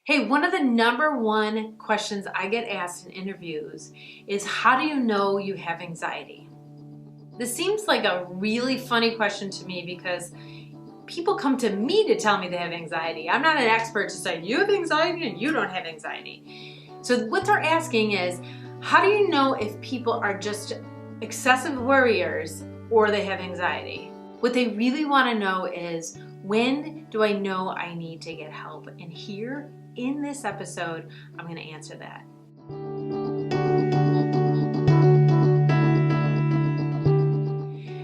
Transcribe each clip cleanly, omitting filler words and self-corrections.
Hey, one of the #1 questions I get asked in interviews is, how do you know you have anxiety? This seems like a really funny question to me because people come to me to tell me they have anxiety. I'm not an expert to say you have anxiety and you don't have anxiety. So what they're asking is, how do you know if people are just excessive worriers or they have anxiety? What they really want to know is, when do I know I need to get help? And here in this episode, I'm going to answer that.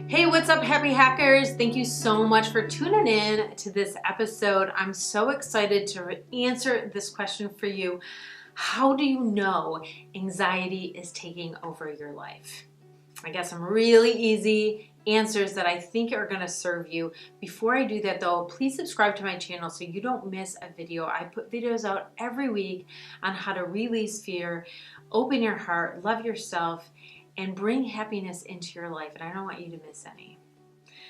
Hey, what's up, happy hackers? Thank you so much for tuning in to this episode. I'm so excited to answer this question for you. How do you know anxiety is taking over your life? I got some really easy answers that I think are going to serve you. Before I do that though, please subscribe to my channel so you don't miss a video. I put videos out every week on how to release fear, open your heart, love yourself, and bring happiness into your life. And I don't want you to miss any.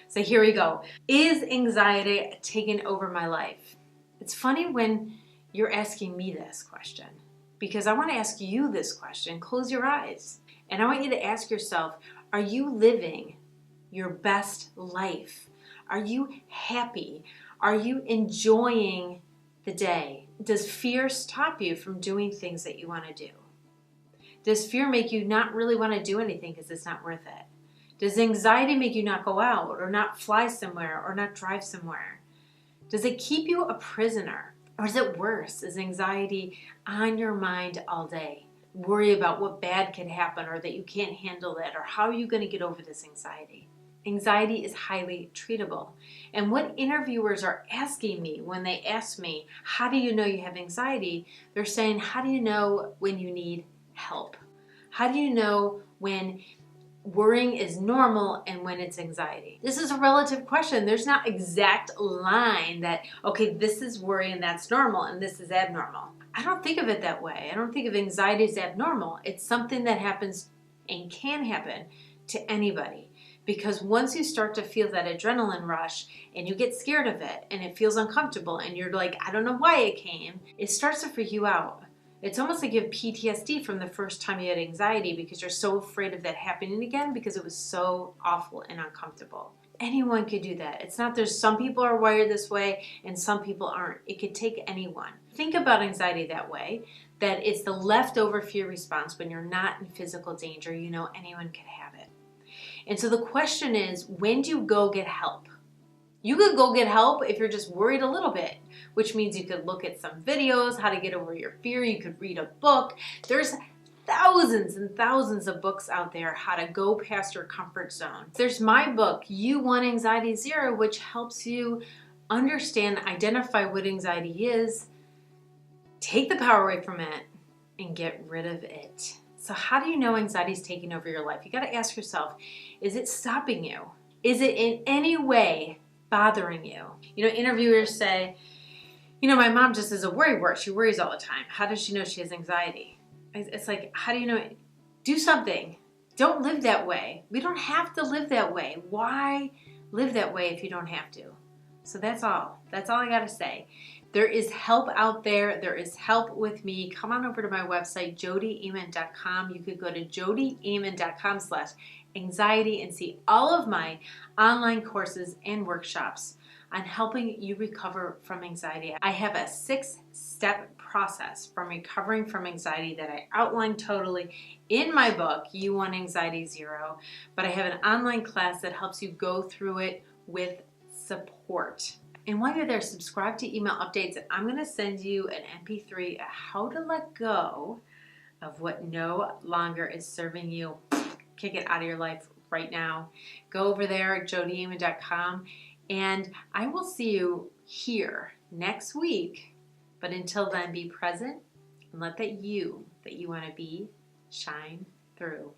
So here we go. Is anxiety taking over my life? It's funny when you're asking me this question, because I want to ask you this question. Close your eyes. And I want you to ask yourself, are you living your best life? Are you happy? Are you enjoying the day? Does fear stop you from doing things that you want to do? Does fear make you not really want to do anything because it's not worth it? Does anxiety make you not go out or not fly somewhere or not drive somewhere? Does it keep you a prisoner? Or is it worse? Is anxiety on your mind all day? Worry about what bad can happen or that you can't handle it, or how are you going to get over this anxiety? Anxiety is highly treatable. And what interviewers are asking me when they ask me, how do you know you have anxiety? They're saying, how do you know when you need help? How do you know when worrying is normal and when it's anxiety? This is a relative question. There's not exact line that, okay, this is worry and that's normal and this is abnormal. I don't think of it that way. I don't think of anxiety as abnormal. It's something that happens and can happen to anybody. Because once you start to feel that adrenaline rush and you get scared of it and it feels uncomfortable and you're like, I don't know why it came, it starts to freak you out. It's almost like you have PTSD from the first time you had anxiety because you're so afraid of that happening again because it was so awful and uncomfortable. Anyone could do that. It's not there's some people are wired this way and some people aren't. It could take anyone. Think about anxiety that way, that it's the leftover fear response when you're not in physical danger. You know anyone can have it. And so the question is, when do you go get help? You could go get help if you're just worried a little bit, which means you could look at some videos, how to get over your fear. You could read a book. There's thousands and thousands of books out there, how to go past your comfort zone. There's my book, You Want Anxiety Zero, which helps you understand, identify what anxiety is, take the power away from it, and get rid of it. So how do you know anxiety is taking over your life? You got to ask yourself, is it stopping you? Is it in any way bothering you? You know, interviewers say, you know, my mom just is a worrywart. She worries all the time. How does she know she has anxiety? It's like, how do you know? Do something. Don't live that way. We don't have to live that way. Why live that way if you don't have to? So that's all. That's all I got to say. There is help out there. There is help with me. Come on over to my website, jodiaman.com. You could go to jodiaman.com/anxiety and see all of my online courses and workshops on helping you recover from anxiety. I have a 6-step process from recovering from anxiety that I outline totally in my book, You Want Anxiety Zero. But I have an online class that helps you go through it with support. And while you're there, subscribe to email updates, and I'm going to send you an MP3 of how to let go of what no longer is serving you. Kick it out of your life right now. Go over there at jodiaman.com, and I will see you here next week. But until then, be present and let that you want to be shine through.